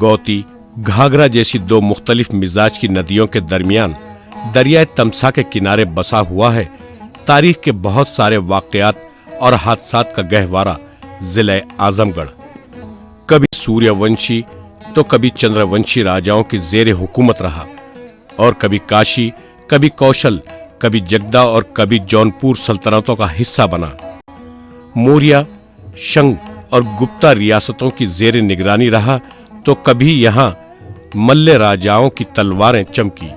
गौती, घाघरा जैसी दो मुख्तलिफ मिजाज की नदियों के दरमियान दरियाए तमसा के किनारे बसा हुआ है तारीख के बहुत सारे वाकयात और हादसात का गहवारा जिले आजमगढ़। कभी सूर्यवंशी तो कभी चंद्रवंशी राजाओं की जेर हुकूमत रहा और कभी काशी, कभी कौशल, कभी जगदा और कभी जौनपुर सल्तनतों का हिस्सा बना। मौर्य, शंग और गुप्ता रियासतों की जेर निगरानी रहा तो कभी यहां मल्ल राजाओं की तलवारें चमकी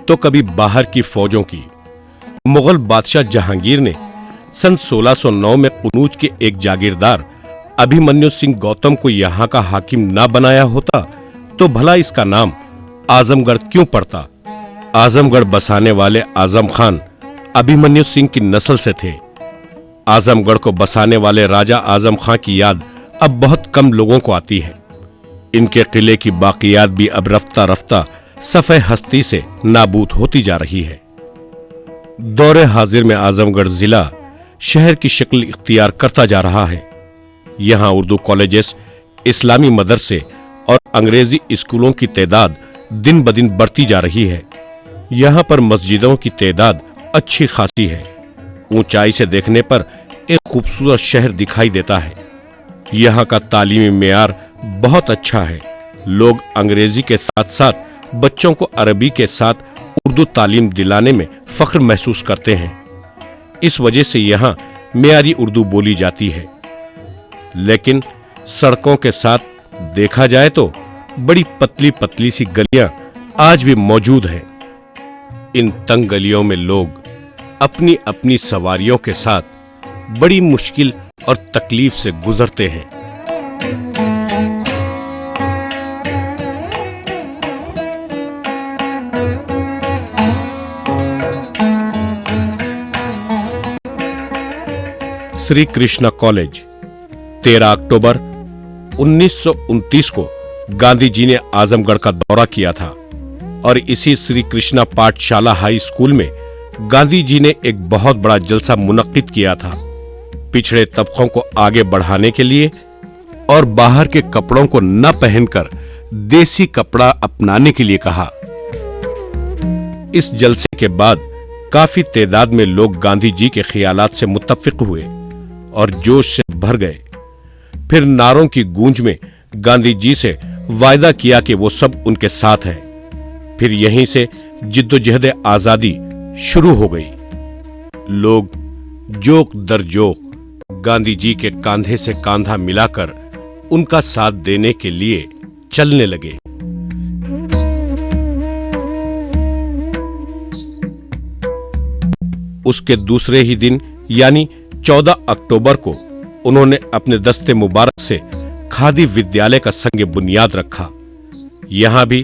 तो कभी बाहर की फौजों की। मुगल बादशाह जहांगीर ने सन 1609 में कनूज के एक जागीरदार अभिमन्यु सिंह गौतम को यहां का हाकिम ना बनाया होता तो भला इसका नाम आजमगढ़ क्यों पड़ता। आजमगढ़ बसाने वाले आजम खान अभिमन्यु सिंह की नस्ल से थे। आजमगढ़ को बसाने वाले राजा आजम खां की याद अब बहुत कम लोगों को आती है। इनके किले की बाकियात भी अब रफ्ता रफ्ता सफ़े हस्ती से नाबूद होती जा रही है। दौरे हाजिर में आजमगढ़ जिला शहर की शक्ल इख्तियार करता जा रहा है। यहाँ उर्दू कॉलेजेस, इस्लामी मदरसे और अंग्रेजी स्कूलों की तादाद दिन ब दिन बढ़ती जा रही है। यहाँ पर मस्जिदों की तादाद अच्छी खासी है। ऊंचाई से देखने पर एक खूबसूरत शहर दिखाई देता है। यहाँ का तालीमी मेयार बहुत अच्छा है। लोग अंग्रेजी के साथ साथ बच्चों को अरबी के साथ उर्दू तालीम दिलाने में फख्र महसूस करते हैं। इस वजह से यहाँ मेयारी उर्दू बोली जाती है। लेकिन सड़कों के साथ देखा जाए तो बड़ी पतली पतली सी गलियां आज भी मौजूद हैं। इन तंग गलियों में लोग अपनी अपनी सवारियों के साथ बड़ी मुश्किल और तकलीफ से गुजरते हैं। श्री कृष्णा कॉलेज 13 अक्टूबर 1929 को गांधी जी ने आजमगढ़ का दौरा किया था और इसी श्री कृष्णा पाठशाला हाई स्कूल में गांधी जी ने एक बहुत बड़ा जलसा मुनक्किद किया था। पिछड़े तबकों को आगे बढ़ाने के लिए और बाहर के कपड़ों को न पहनकर देसी कपड़ा अपनाने के लिए कहा। इस जलसे के बाद काफी तादाद में लोग गांधी जी के ख्यालात से मुत्तफिक हुए और जोश से भर गए। फिर नारों की गूंज में गांधी जी से वायदा किया कि वो सब उनके साथ हैं। फिर यहीं से जिद्दोजहद आजादी शुरू हो गई। लोग जोक दर जोक गांधी जी के कांधे से कांधा मिलाकर उनका साथ देने के लिए चलने लगे। उसके दूसरे ही दिन यानी 14 अक्टूबर को उन्होंने अपने दस्ते मुबारक से खादी विद्यालय का संग बुनियाद रखा। यहां भी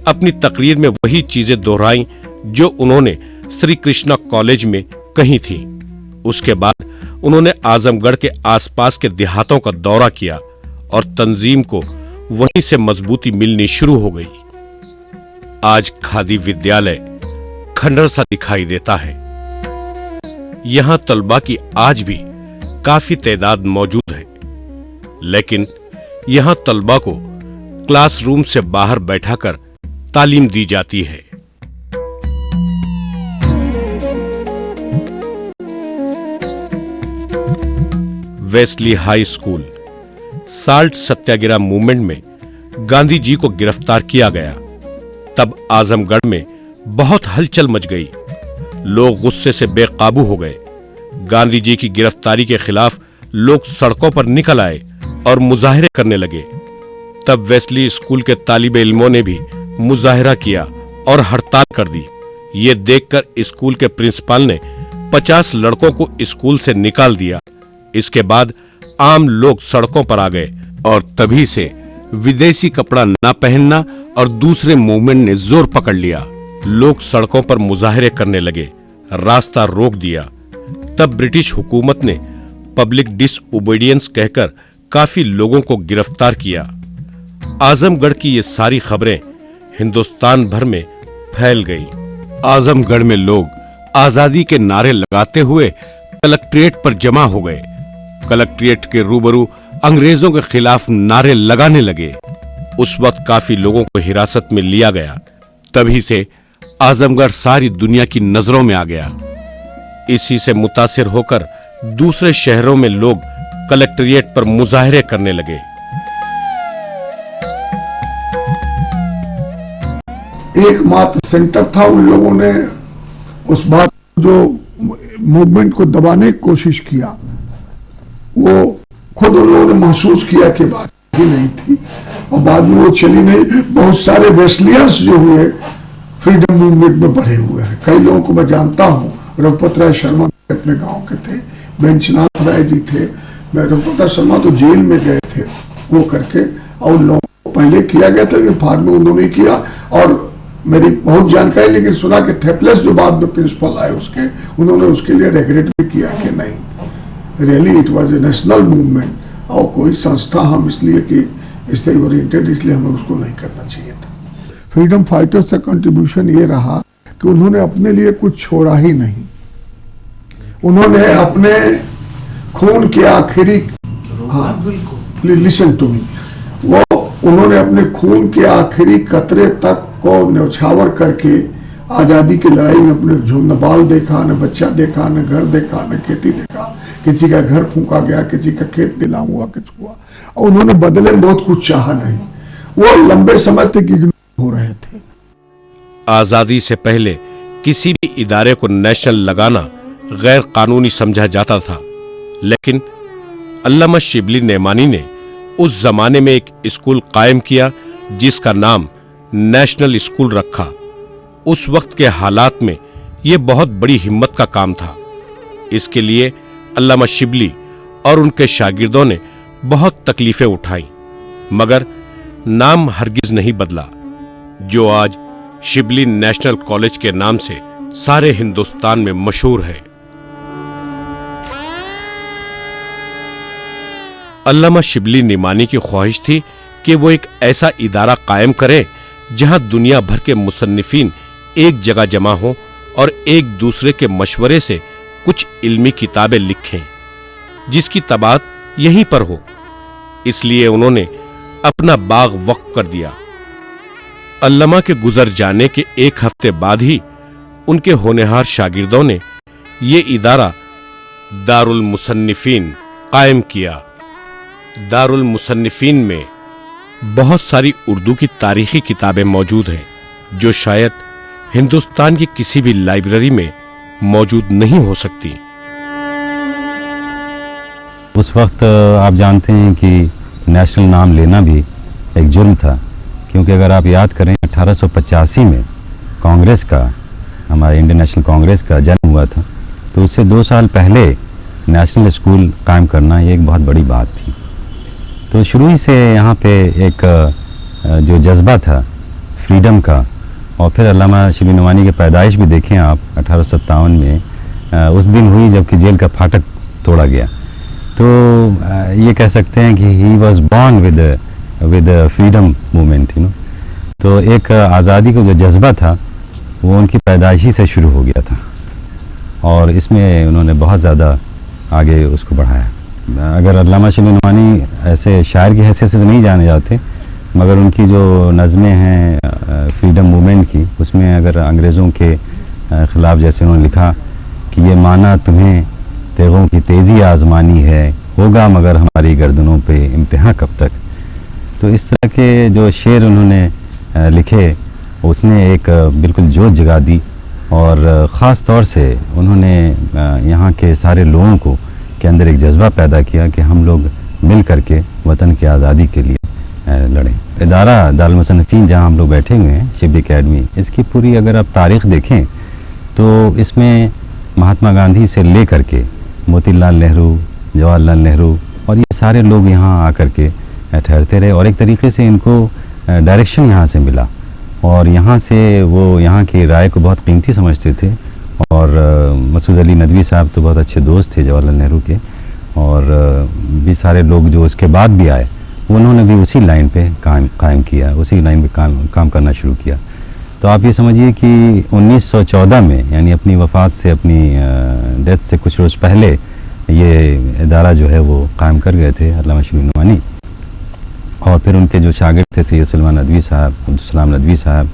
अपनी तकरीर में वही चीजें दोहराई जो उन्होंने श्री कृष्णा कॉलेज में कही थी। उसके बाद उन्होंने आजमगढ़ के आसपास के देहातों का दौरा किया और तंजीम को वहीं से मजबूती मिलनी शुरू हो गई। आज खादी विद्यालय खंडर सा दिखाई देता है। यहां तलबा की आज भी काफी तादाद मौजूद है, लेकिन यहां तलबा को क्लासरूम से बाहर बैठाकर तालीम दी जाती है। वेस्ली हाई स्कूल साल्ट सत्याग्रह मूवमेंट में गांधी जी को गिरफ्तार किया गया। तब आजमगढ़ में बहुत हलचल मच गई। लोग गुस्से से बेकाबू हो गए। गांधी जी की गिरफ्तारी के खिलाफ लोग सड़कों पर निकल आए और मुजाहिरे करने लगे। तब वेस्ली स्कूल के तालिबे इल्मों ने भी मुजाहिरा किया और हड़ताल कर दी। ये देखकर स्कूल के प्रिंसिपल ने 50 लड़कों को स्कूल से निकाल दिया। इसके बाद आम लोग सड़कों पर आ गए और तभी से विदेशी कपड़ा न पहनना और दूसरे मूवमेंट ने जोर पकड़ लिया। लोग सड़कों पर मुजाहिरे करने लगे, रास्ता रोक दिया। तब ब्रिटिश हुकूमत ने पब्लिक डिसओबीडियंस कहकर काफी लोगों को गिरफ्तार किया। आजमगढ़ की ये सारी खबरें हिंदुस्तान भर में फैल गई। आजमगढ़ में लोग आजादी के नारे लगाते हुए कलेक्ट्रेट पर जमा हो गए। कलेक्ट्रेट के रूबरू अंग्रेजों के खिलाफ नारे लगाने लगे। उस वक्त काफी लोगों को हिरासत में लिया गया। तभी से आजमगढ़ सारी दुनिया की नजरों में आ गया। इसी से मुतासिर होकर दूसरे शहरों में लोग कलेक्ट्रेट पर मुजाहरे करने लगे। एकमात्र सेंटर था, उन लोगों ने उस बात जो मूवमेंट को दबाने की कोशिश किया, वो खुद उन लोगों ने महसूस किया कि बात ही नहीं थी और बाद में वो चली नहीं। बहुत सारे वेस्लियंस जो हुए फ्रीडम मूवमेंट में बढ़े हुए हैं। कई लोगों को मैं जानता हूँ। रघुपत राय शर्मा अपने गांव के थे, बेंचनाथ राय जी थे। रघुपत राय शर्मा तो जेल में गए थे वो करके, और उन लोगों को पहले किया गया था कि फार्म में उन्होंने किया। और मेरी बहुत जानकारी, लेकिन सुना कि थेपलेस जो बाद में प्रिंसिपल आए उसके, उन्होंने उसके लिए रेगरेट भी किया कि नहीं, really it was a national movement और कोई संस्था हम इसलिए कि इससे ओरिएंटेड, इसलिए हमें उसको नहीं करना चाहिए था। फ्रीडम फाइटर्स का कंट्रीब्यूशन ये रहा कि उन्होंने अपने लिए कुछ छोड़ा ही नहीं। उन्होंने अपने खून के आखिरी, लिसन टू मी, वो उन्होंने अपने खून के आखिरी कतरे तक को न्यौछावर करके आजादी की लड़ाई में अपने न बाल देखा, न बच्चा देखा, न घर देखा, न खेती देखा। किसी का घर फूंका गया, किसी का खेत नीलाम हुआ, कुछ हुआ, और उन्होंने बदले में बहुत कुछ चाहा नहीं। वो लंबे समय तक इग्नोर हो रहे थे। आजादी से पहले किसी भी इदारे को नेशनल लगाना गैर कानूनी समझा जाता था, लेकिन अल्लामा शिबली नेमानी ने उस जमाने में एक स्कूल कायम किया जिसका नाम नेशनल स्कूल रखा। उस वक्त के हालात में यह बहुत बड़ी हिम्मत का काम था। इसके लिए अल्लामा शिबली और उनके शागिर्दों ने बहुत तकलीफें उठाई, मगर नाम हरगिज नहीं बदला, जो आज शिबली नेशनल कॉलेज के नाम से सारे हिंदुस्तान में मशहूर है। अल्लामा शिबली निमानी की ख्वाहिश थी कि वो एक ऐसा इदारा कायम करें जहां दुनिया भर के मुसन्निफीन एक जगह जमा हो और एक दूसरे के मशवरे से कुछ इल्मी किताबें लिखें, जिसकी तबात यहीं पर हो। इसलिए उन्होंने अपना बाग वक्फ कर दिया। अल्लामा के गुजर जाने के एक हफ्ते बाद ही उनके होनहार शागिर्दों ने ये इदारा दारुल मुसन्निफीन कायम किया। दारुल मुसन्निफीन में बहुत सारी उर्दू की तारीखी किताबें मौजूद हैं, जो शायद हिंदुस्तान की किसी भी लाइब्रेरी में मौजूद नहीं हो सकती। उस वक्त आप जानते हैं कि नेशनल नाम लेना भी एक जुर्म था, क्योंकि अगर आप याद करें 1885 में कांग्रेस का, हमारे इंडियन नेशनल कांग्रेस का जन्म हुआ था, तो उससे 2 साल पहले नेशनल स्कूल कायम करना ये एक बहुत बड़ी बात थी। तो शुरू ही से यहाँ पे एक जो जज्बा था फ्रीडम का, और फिर अल्लामा शिबली नवानी की पैदाइश भी देखें आप 1857 में उस दिन हुई जबकि जेल का फाटक तोड़ा गया। तो ये कह सकते हैं कि he was born with freedom movement, you know. तो एक आज़ादी का जो जज्बा था वो उनकी पैदाइशी से शुरू हो गया था, और इसमें उन्होंने बहुत ज़्यादा आगे उसको बढ़ाया। अगर अल्लामा शिबली नवानी ऐसे शायर की हैसियत से तो नहीं जाने जाते, मगर उनकी जो नज़में हैं फ्रीडम मूवमेंट की, उसमें अगर अंग्रेज़ों के ख़िलाफ़ जैसे उन्होंने लिखा कि ये माना तुम्हें तेगों की तेज़ी आज़मानी है, होगा मगर हमारी गर्दनों पे इम्तिहान कब तक। तो इस तरह के जो शेर उन्होंने लिखे, उसने एक बिल्कुल जोश जगा दी, और ख़ास तौर से उन्होंने यहाँ के सारे लोगों को के अंदर एक जज्बा पैदा किया कि हम लोग मिल करके वतन की आज़ादी के लिए लड़ें। इदारा दारुल मुसन्निफीन जहाँ हम लोग बैठे हुए हैं, शिबली अकेडमी, इसकी पूरी अगर आप तारीख़ देखें तो इसमें महात्मा गांधी से ले करके मोतीलाल नेहरू, जवाहरलाल नेहरू और ये सारे लोग यहाँ आकर के ठहरते रहे, और एक तरीके से इनको डायरेक्शन यहाँ से मिला, और यहाँ से वो यहाँ की राय को बहुत कीमती समझते थे। और मसूद अली नदवी साहब तो बहुत अच्छे दोस्त थे जवाहरलाल नेहरू के, और भी सारे लोग जो उसके बाद भी आए, उन्होंने भी उसी लाइन पे कायम किया, उसी लाइन पे काम करना शुरू किया। तो आप ये समझिए कि 1914 में, यानी अपनी वफ़ात से, अपनी डेथ से कुछ रोज़ पहले ये इदारा जो है वो कायम कर गए थे अल्लामा शिबली नवानी। और फिर उनके जो शागिर्द थे सैयद सलमान नदवी साहब, अब्दुलसलाम नदवी साहब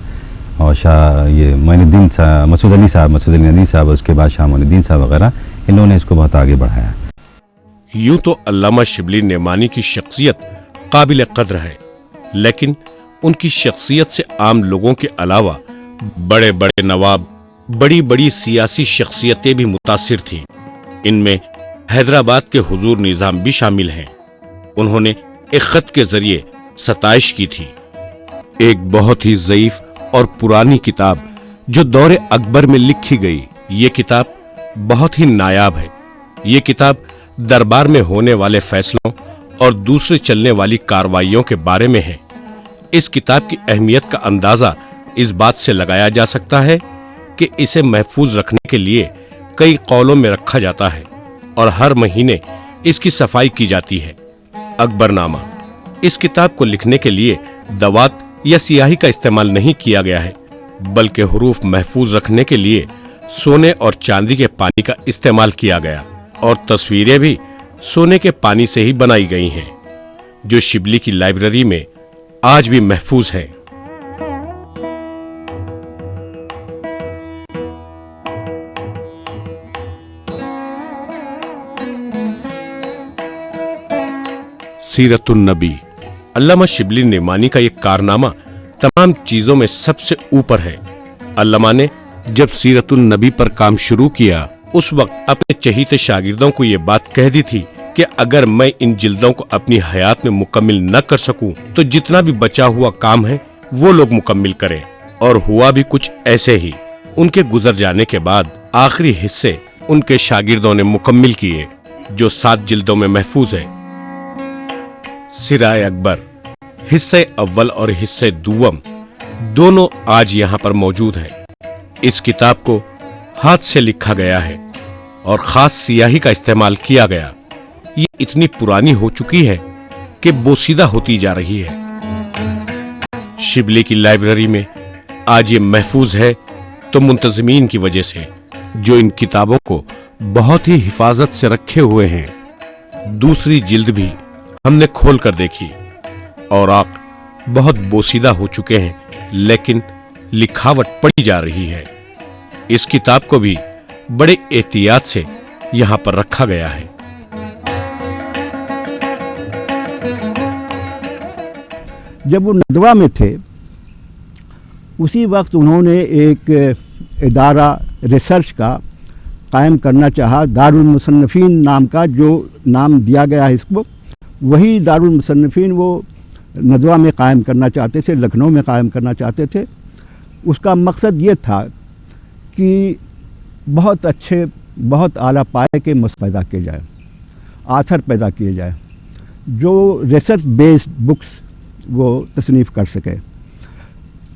और शाह ये मोइनुद्दीन साहब, मसूद अली नदवी साहब, उसके बाद शाह मोइनुद्दीन साहब वगैरह, इन लोगों ने इसको बहुत आगे बढ़ाया। यूं तो अल्लामा शिबली नेमानी की शख्सियत काबिल कद्र है, लेकिन उनकी शख्सियत से आम लोगों के अलावा बड़े बड़े नवाब, बड़ी बड़ी सियासी शख्सियतें भी मुतासिर थीं। इनमें हैदराबाद के हुजूर निजाम भी शामिल हैं। उन्होंने एक खत के जरिए सताइश की थी। एक बहुत ही ज़ईफ और पुरानी किताब जो दौरे अकबर में लिखी गई, ये किताब बहुत ही नायाब है। ये किताब दरबार में होने वाले फैसलों और दूसरे चलने वाली कार्रवाइयों के बारे में है। इस किताब की अहमियत का अंदाजा इस बात से लगाया जा सकता है कि इसे महफूज रखने के लिए कई कौलों में रखा जाता है और हर महीने इसकी सफाई की जाती है। अकबरनामा, इस किताब को लिखने के लिए दवात या सियाही का इस्तेमाल नहीं किया गया है, बल्कि हुरूफ महफूज रखने के लिए सोने और चांदी के पानी का इस्तेमाल किया गया और तस्वीरें भी सोने के पानी से ही बनाई गई हैं, जो शिबली की लाइब्रेरी में आज भी महफूज हैं। सीरतुन नबी, अल्लामा शिबली नेमानी का यह कारनामा तमाम चीजों में सबसे ऊपर है। अल्लामा ने जब सीरतुन नबी पर काम शुरू किया, उस वक्त अपने चहीते शागिर्दों को यह बात कह दी थी कि अगर मैं इन जिल्दों को अपनी हयात में मुकम्मिल न कर सकूं, तो जितना भी बचा हुआ काम है वो लोग मुकम्मिल करें। और हुआ भी कुछ ऐसे ही। उनके गुजर जाने के बाद आखिरी हिस्से उनके शागिर्दों ने मुकम्मिल किए, जो 7 जिल्दों में महफूज है। सिराए अकबर, हिस्से अव्वल और हिस्से दुव्वम दोनों आज यहाँ पर मौजूद हैं। इस किताब को हाथ से लिखा गया है और खास सियाही का इस्तेमाल किया गया। ये इतनी पुरानी हो चुकी है कि बोसीदा होती जा रही है। शिबली की लाइब्रेरी में आज ये महफूज है तो मुंतजमीन की वजह से, जो इन किताबों को बहुत ही हिफाजत से रखे हुए हैं। दूसरी जिल्द भी हमने खोल कर देखी और आंख बहुत बोसीदा हो चुके हैं, लेकिन लिखावट पड़ी जा रही है। इस किताब को भी बड़े एहतियात से यहां पर रखा गया है। जब वो नदवा में थे, उसी वक्त उन्होंने एक इदारा रिसर्च का कायम करना चाहा, दारुल मुसन्नफीन नाम का जो नाम दिया गया है इसको, वही दारुल मुसन्नफीन वो नदवा में कायम करना चाहते थे, लखनऊ में कायम करना चाहते थे। उसका मकसद ये था कि बहुत अच्छे, बहुत आला पाए के पैदा किए जाए, आथर पैदा किए जाए, जो रिसर्च बेस्ड बुक्स वो तसनीफ़ कर सके।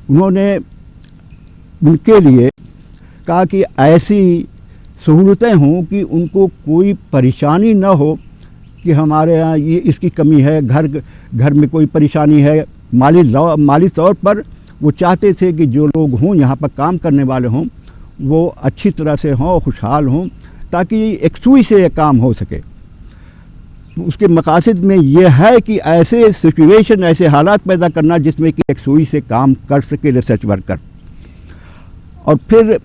उन्होंने उनके लिए कहा कि ऐसी सहूलतें हों कि उनको कोई परेशानी न हो कि हमारे यहाँ ये इसकी कमी है, घर में कोई परेशानी है। माली तौर पर वो चाहते थे कि जो लोग हों यहाँ पर काम करने वाले हों वो अच्छी तरह से हों, खुशहाल हों, ताकि एक सुई से ये काम हो सके। उसके मकासद में ये है कि ऐसे सिचुएशन, ऐसे हालात पैदा करना जिसमें कि एक सुई से काम कर सके रिसर्च वर्कर। और फिर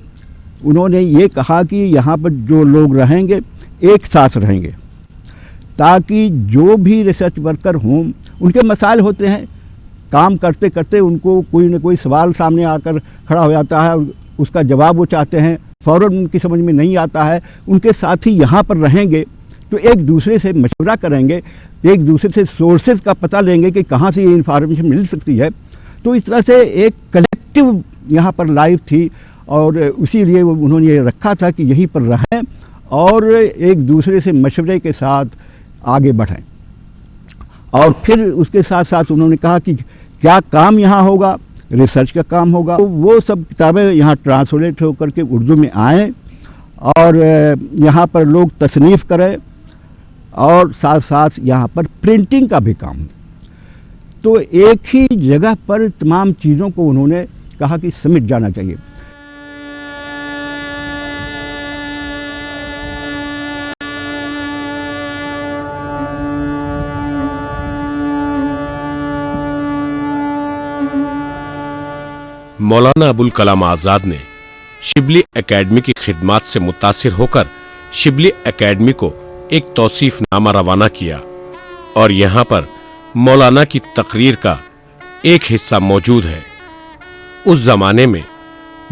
उन्होंने ये कहा कि यहाँ पर जो लोग रहेंगे एक साथ रहेंगे, ताकि जो भी रिसर्च वर्कर हों, उनके मसाइल होते हैं, काम करते करते उनको कोई न कोई सवाल सामने आकर खड़ा हो जाता है, उसका जवाब वो चाहते हैं, फ़ौरन उनकी समझ में नहीं आता है। उनके साथी यहाँ पर रहेंगे तो एक दूसरे से मशवरा करेंगे, एक दूसरे से सोर्सेज का पता लेंगे कि कहाँ से ये इंफॉर्मेशन मिल सकती है। तो इस तरह से एक कलेक्टिव यहाँ पर लाइफ थी और उसी लिए उन्होंने ये रखा था कि यहीं पर रहें और एक दूसरे से मशवरे के साथ आगे बढ़ें। और फिर उसके साथ साथ उन्होंने कहा कि क्या काम यहाँ होगा, रिसर्च का काम होगा। तो वो सब किताबें यहाँ ट्रांसलेट होकर के उर्दू में आएँ और यहाँ पर लोग तसनीफ़ करें और साथ साथ यहाँ पर प्रिंटिंग का भी काम। तो एक ही जगह पर तमाम चीज़ों को उन्होंने कहा कि समेट जाना चाहिए। मौलाना अबुल कलाम आजाद ने शिबली एकेडमी की खिदमात से मुतासिर होकर शिबली एकेडमी को एक तौसीफनामा रवाना किया और यहाँ पर मौलाना की तकरीर का एक हिस्सा मौजूद है। उस जमाने में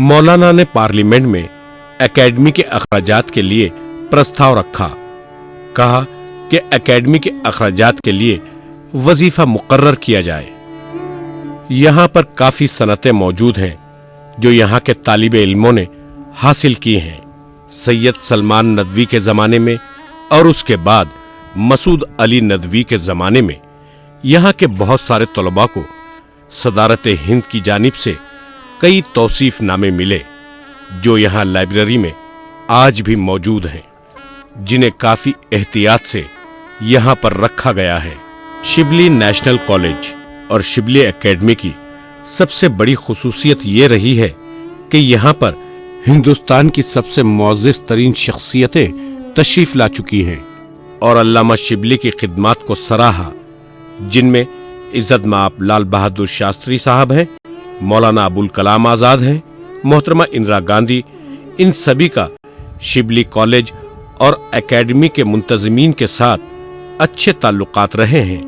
मौलाना ने पार्लियामेंट में एकेडमी के अखराजात के लिए प्रस्ताव रखा। कहा कि एकेडमी के अखराजात के लिए वजीफा मुकर्रर किया जाए। यहाँ पर काफी सनतें मौजूद हैं जो यहाँ के तालिबे इल्मों ने हासिल की हैं। सैयद सलमान नदवी के ज़माने में और उसके बाद मसूद अली नदवी के ज़माने में यहाँ के बहुत सारे तलबा को सदारत हिंद की जानिब से कई तौसीफनामे मिले जो यहाँ लाइब्रेरी में आज भी मौजूद हैं, जिन्हें काफ़ी एहतियात से यहाँ पर रखा गया है। शिबली नेशनल कॉलेज और शिबली एकेडमी की सबसे बड़ी खुसूसियत ये रही है कि यहाँ पर हिंदुस्तान की सबसे मुअज़्ज़ज़ तरीन शख्सियतें तशरीफ ला चुकी हैं और अल्लामा शिबली की खिदमात को सराहा, जिनमें इज़्ज़त माब लाल बहादुर शास्त्री साहब हैं, मौलाना अबुल कलाम आज़ाद हैं, मोहतरमा इंदिरा गांधी। इन सभी का शिबली कॉलेज और एकेडमी के मुंतज़मीन के साथ अच्छे ताल्लुकात रहे हैं।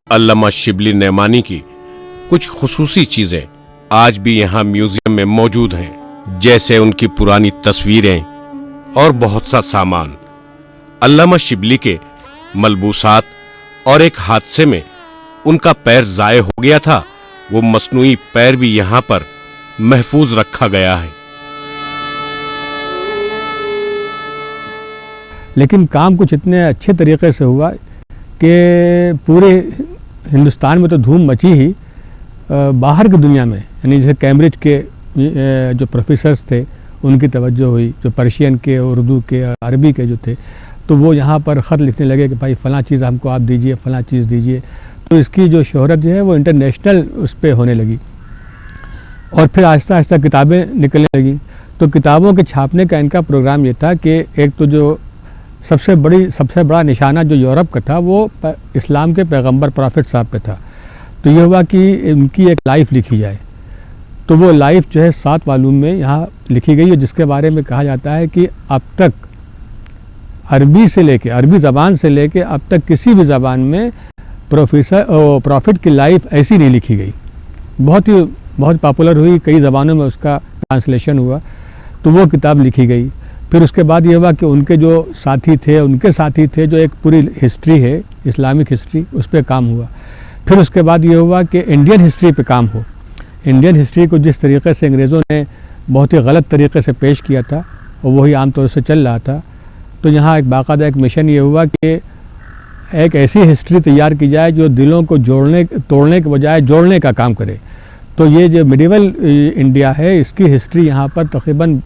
अल्लामा शिबली नैमानी की कुछ खुसूसी चीज़ें आज भी यहाँ म्यूजियम में मौजूद हैं, जैसे उनकी पुरानी तस्वीरें और बहुत सा सामान। अल्लामा शिबली के मलबूसात और एक हादसे में उनका पैर ज़ाये हो गया था, वो मसनूई पैर भी यहाँ पर महफूज रखा गया है। लेकिन काम कुछ इतने अच्छे तरीके से हुआ कि पूरे हिंदुस्तान में तो धूम मची ही, बाहर की दुनिया में यानी जैसे कैम्ब्रिज के जो प्रोफेसर्स थे उनकी तवज्जो हुई, जो पर्शियन के, उर्दू के, अरबी के जो थे, तो वो यहाँ पर ख़त लिखने लगे कि भाई फ़लाँ चीज़ हमको आप दीजिए, फ़लाँ चीज़ दीजिए। तो इसकी जो शोहरत जो है वो इंटरनेशनल उस पर होने लगी और फिर आहिस्ता आहिस्ता किताबें निकलने लगी। तो किताबों के छापने का इनका प्रोग्राम ये था कि एक तो जो सबसे बड़ा निशाना जो यूरोप का था वो इस्लाम के पैगंबर प्रॉफिट साहब पे था। तो ये हुआ कि उनकी एक लाइफ लिखी जाए। तो वो लाइफ जो है 7 वॉल्यूम में यहाँ लिखी गई है, जिसके बारे में कहा जाता है कि अब तक अरबी ज़बान से लेके अब तक किसी भी ज़बान में प्रॉफिट की लाइफ ऐसी नहीं लिखी गई। बहुत पॉपुलर हुई, कई ज़बानों में उसका ट्रांसलेशन हुआ, तो वो किताब लिखी गई। फिर उसके बाद ये हुआ कि उनके जो साथी थे जो एक पूरी हिस्ट्री है, इस्लामिक हिस्ट्री, उस पर काम हुआ। फिर उसके बाद ये हुआ कि इंडियन हिस्ट्री पे काम हो। इंडियन हिस्ट्री को जिस तरीके से अंग्रेज़ों ने बहुत ही गलत तरीके से पेश किया था और वही आमतौर से चल रहा था, तो यहाँ एक बाकायदा एक मिशन ये हुआ कि एक ऐसी हिस्ट्री तैयार की जाए जो दिलों को तोड़ने के बजाय जोड़ने का काम करे। तो ये जो मिडिवल इंडिया है, इसकी हिस्ट्री यहाँ पर तकरीबन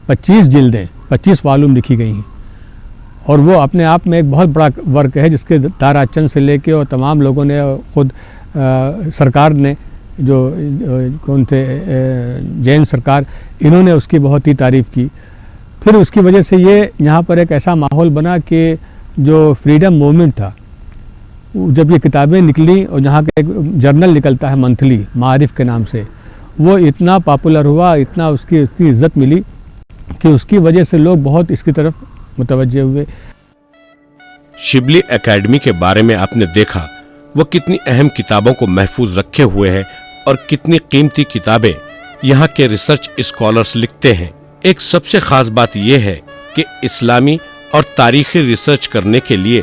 25 जिल्दें 25 वॉल्यूम लिखी गई हैं और वो अपने आप में एक बहुत बड़ा वर्क है, जिसके ताराचंद से लेके और तमाम लोगों ने, खुद सरकार ने, जो कौन थे, जैन सरकार, इन्होंने उसकी बहुत ही तारीफ़ की। फिर उसकी वजह से ये यहाँ पर एक ऐसा माहौल बना कि जो फ्रीडम मूवमेंट था, जब ये किताबें निकली और यहाँ का एक जर्नल निकलता है मंथली मारिफ के नाम से, वो इतना पॉपुलर हुआ, इतना उसकी इज्जत मिली कि उसकी वजह से लोग बहुत इसकी तरफ मुतवज्जे हुए। शिबली एकेडमी के बारे में आपने देखा वो कितनी अहम किताबों को महफूज रखे हुए हैं और कितनी कीमती किताबें यहाँ के रिसर्च स्कॉलर्स लिखते हैं। एक सबसे खास बात यह है कि इस्लामी और तारीखी रिसर्च करने के लिए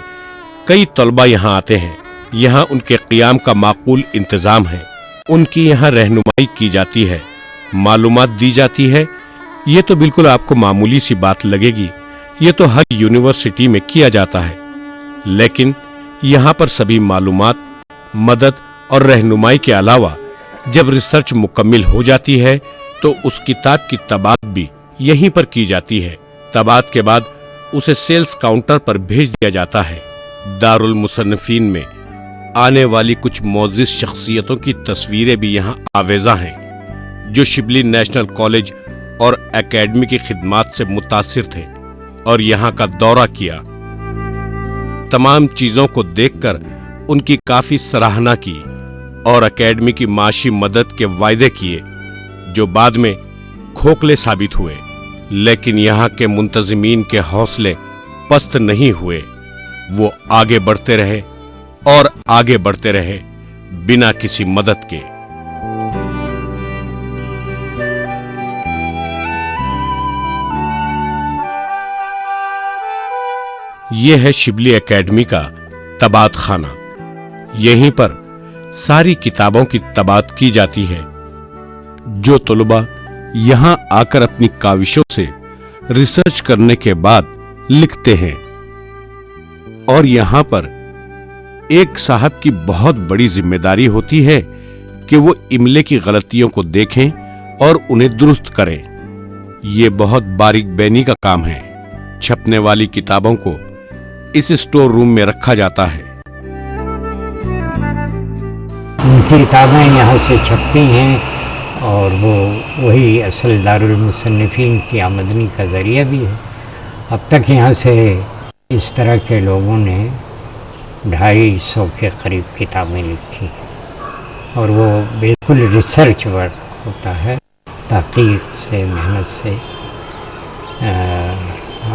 कई तलबा यहाँ आते हैं। यहाँ उनके क़ियाम का माकूल इंतज़ाम है, उनकी यहाँ रहनुमाई की जाती है, मालूमात दी जाती है। ये तो बिल्कुल आपको मामूली सी बात लगेगी, ये तो हर यूनिवर्सिटी में किया जाता है, लेकिन यहाँ पर सभी मालूमात, मदद और रहनुमाई के अलावा जब रिसर्च मुकम्मिल हो जाती है तो उस किताब की तबात भी यहीं पर की जाती है। तबात के बाद उसे सेल्स काउंटर पर भेज दिया जाता है। दारुल मुसन्निफीन में आने वाली कुछ मुअज़्ज़िज़ शख्सियतों की तस्वीरें भी यहाँ आवेज़ा हैं, जो शिबली नेशनल कॉलेज और एकेडमी की खिदमात से मुतासिर थे और यहाँ का दौरा किया। तमाम चीज़ों को देखकर उनकी काफ़ी सराहना की और एकेडमी की माशी मदद के वायदे किए। जो बाद में खोखले साबित हुए। लेकिन यहाँ के मुंतजिमीन के हौसले पस्त नहीं हुए। वो आगे बढ़ते रहे और आगे बढ़ते रहे बिना किसी मदद के। ये है शिबली एकेडमी का तबात खाना। यहीं पर सारी किताबों की तबात की जाती है जो तलबा यहां आकर अपनी काविशों से रिसर्च करने के बाद लिखते हैं। और यहां पर एक साहब की बहुत बड़ी जिम्मेदारी होती है कि वो इमले की गलतियों को देखें और उन्हें दुरुस्त करें। ये बहुत बारीक बैनी का काम है। छपने वाली किताबों को इस स्टोर रूम में रखा जाता है। उनकी किताबें यहाँ से छपती हैं और वो वही असल दारुल मुसन्निफीन की आमदनी का ज़रिया भी है। अब तक यहाँ से इस तरह के लोगों ने 250 के करीब किताबें लिखी और वो बिल्कुल रिसर्च वर्क होता है, तहकीक से, मेहनत से।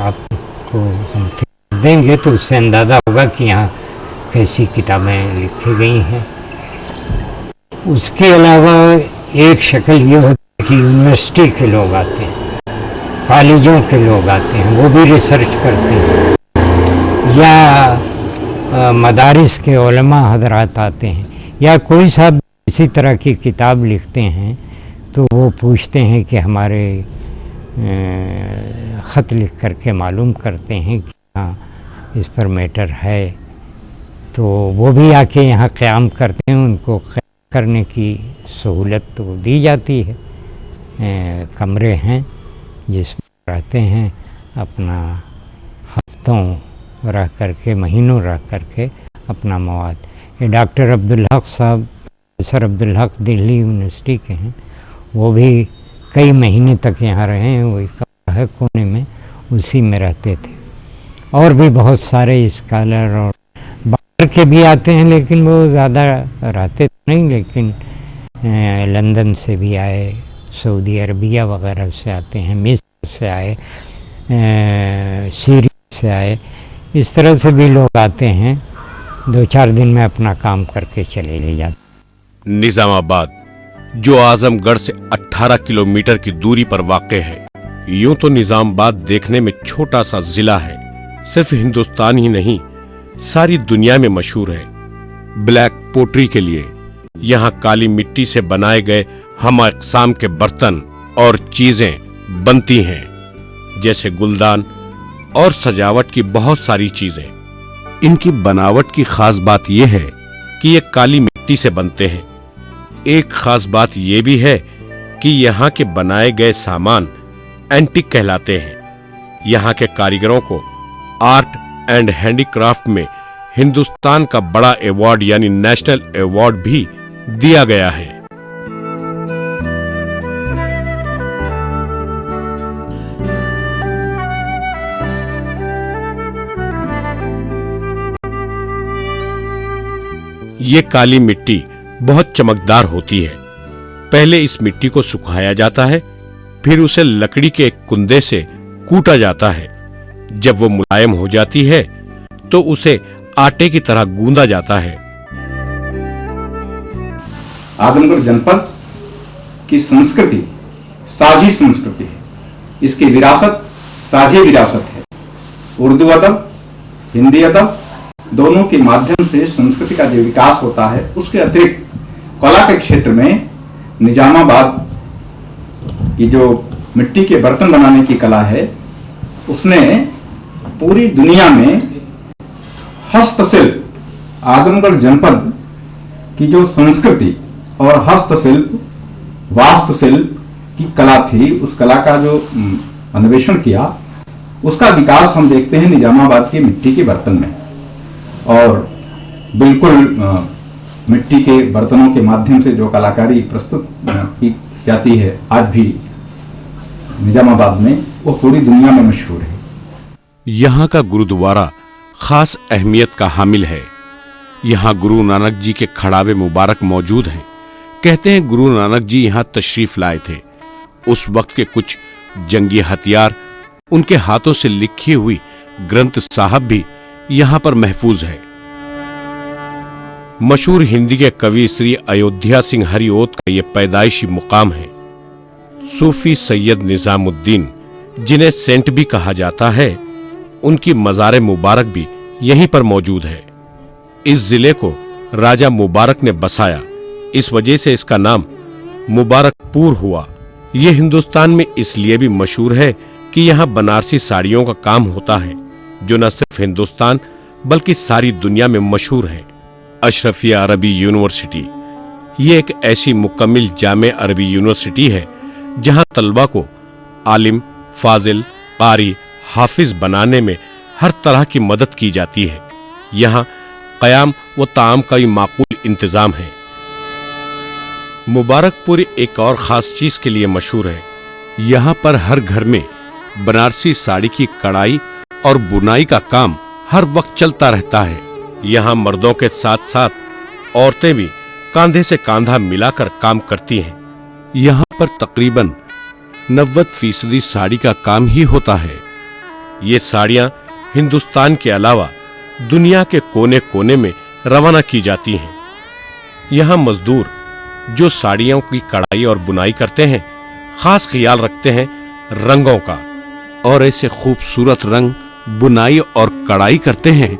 आपको हम फीस देंगे तो उससे अंदाज़ा होगा कि यहाँ कैसी किताबें लिखी गई हैं। उसके अलावा एक शक्ल ये होती है कि यूनिवर्सिटी के लोग आते हैं, कॉलेजों के लोग आते हैं, वो भी रिसर्च करते हैं, या मदारिस के उलमा हजरात आते हैं, या कोई साहब इसी तरह की किताब लिखते हैं तो वो पूछते हैं कि हमारे ख़त लिख करके मालूम करते हैं कि हाँ इस पर मैटर है, तो वो भी आके यहाँ क़याम करते हैं। उनको करने की सहूलत तो दी जाती है। कमरे हैं जिसमें रहते हैं, अपना हफ्तों रह करके, महीनों रह करके अपना मवाद। ये डॉक्टर अब्दुल हक साहब, प्रोफेसर अब्दुल हक दिल्ली यूनिवर्सिटी के हैं, वो भी कई महीने तक यहाँ रहे हैं। वही कमरा है कोने में, उसी में रहते थे। और भी बहुत सारे स्कॉलर और बाहर के भी आते हैं, लेकिन वो ज़्यादा रहते नहीं, लेकिन लंदन से भी आए, सऊदी अरबिया वगैरह से आते हैं, मिस्र से आए, सीरिया से आए, इस तरह से भी लोग आते हैं। 2-4 दिन में अपना काम करके चले ले जाते। निजामाबाद जो आजमगढ़ से 18 किलोमीटर की दूरी पर वाक़ है। यूं तो निजामाबाद देखने में छोटा सा जिला है, सिर्फ हिंदुस्तान ही नहीं सारी दुनिया में मशहूर है ब्लैक पोट्री के लिए। यहाँ काली मिट्टी से बनाए गए हम अक़साम के बर्तन और चीजें बनती हैं, जैसे गुलदान और सजावट की बहुत सारी चीजें। इनकी बनावट की खास बात यह है कि ये काली मिट्टी से बनते हैं। एक खास बात यह भी है कि यहाँ के बनाए गए सामान एंटीक कहलाते हैं। यहाँ के कारीगरों को आर्ट एंड हैंडीक्राफ्ट में हिंदुस्तान का बड़ा अवार्ड यानी नेशनल अवार्ड भी दिया गया है। ये काली मिट्टी बहुत चमकदार होती है। पहले इस मिट्टी को सुखाया जाता है, फिर उसे लकड़ी के एक कुंदे से कूटा जाता है। जब वो मुलायम हो जाती है तो उसे आटे की तरह गूंदा जाता है। आजमगढ़ जनपद की संस्कृति साझी संस्कृति है। इसकी विरासत साझी विरासत है। उर्दू अदब, हिंदी अदब दोनों के माध्यम से संस्कृति का जो विकास होता है, उसके अतिरिक्त कला के क्षेत्र में निजामाबाद की जो मिट्टी के बर्तन बनाने की कला है, उसने पूरी दुनिया में हस्तशिल्प, आजमगढ़ जनपद की जो संस्कृति और हस्तशिल्प, वास्तुशिल्प की कला थी, उस कला का जो अन्वेषण किया, उसका विकास हम देखते हैं निजामाबाद की मिट्टी के बर्तन में। और बिल्कुल मिट्टी के बर्तनों के माध्यम से जो कलाकारी प्रस्तुत की जाती है आज भी निजामाबाद में, वो पूरी दुनिया में मशहूर है। यहाँ का गुरुद्वारा खास अहमियत का हामिल है। यहाँ गुरु नानक जी के खड़ावे मुबारक मौजूद हैं। कहते हैं गुरु नानक जी यहां तशरीफ लाए थे। उस वक्त के कुछ जंगी हथियार, उनके हाथों से लिखी हुई ग्रंथ साहब भी यहां पर महफूज है। मशहूर हिंदी के कवि श्री अयोध्या सिंह हरिओत का यह पैदाइशी मुकाम है। सूफी सैयद निजामुद्दीन, जिन्हें सेंट भी कहा जाता है, उनकी मज़ार मुबारक भी यहीं पर मौजूद है। इस जिले को राजा मुबारक ने बसाया, इस वजह से इसका नाम मुबारकपुर हुआ। यह हिंदुस्तान में इसलिए भी मशहूर है कि यहाँ बनारसी साड़ियों का काम होता है, जो न सिर्फ हिंदुस्तान बल्कि सारी दुनिया में मशहूर है। अशरफिया अरबी यूनिवर्सिटी ये एक ऐसी मुकम्मिल जामे अरबी यूनिवर्सिटी है जहां तलबा को आलिम, फाजिल, कारी, हाफिज बनाने में हर तरह की मदद की जाती है। यहाँ क़याम व ताम का भी माकूल इंतजाम है। मुबारकपुर एक और ख़ास चीज़ के लिए मशहूर है। यहाँ पर हर घर में बनारसी साड़ी की कढ़ाई और बुनाई का काम हर वक्त चलता रहता है। यहाँ मर्दों के साथ साथ औरतें भी कांधे से कांधा मिलाकर काम करती हैं। यहाँ पर तकरीबन 90% साड़ी का काम ही होता है। ये साड़ियाँ हिंदुस्तान के अलावा दुनिया के कोने कोने में रवाना की जाती हैं। यहाँ मजदूर जो साड़ियों की कढ़ाई और बुनाई करते हैं, खास ख्याल रखते हैं रंगों का, और ऐसे खूबसूरत रंग बुनाई और कढ़ाई करते हैं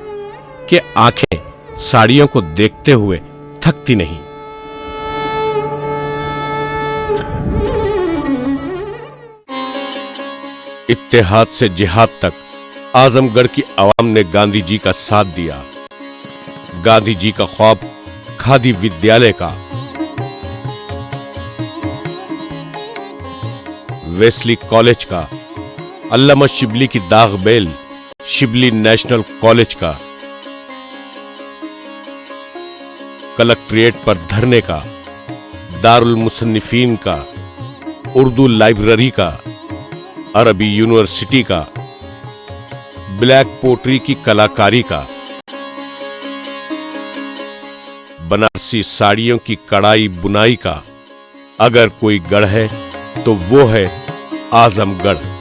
कि आंखें साड़ियों को देखते हुए थकती नहीं। इत्तेहाद से जिहाद तक आजमगढ़ की आवाम ने गांधी जी का साथ दिया। गांधी जी का ख्वाब खादी विद्यालय का, वेस्ली कॉलेज का, अल्लामा शिबली की दागबेल शिबली नेशनल कॉलेज का, कलेक्ट्रेट पर धरने का, दारुल मुसन्निफीन का, उर्दू लाइब्रेरी का, अरबी यूनिवर्सिटी का, ब्लैक पोट्री की कलाकारी का, बनारसी साड़ियों की कढ़ाई बुनाई का। अगर कोई गढ़ है तो वो है आजमगढ़।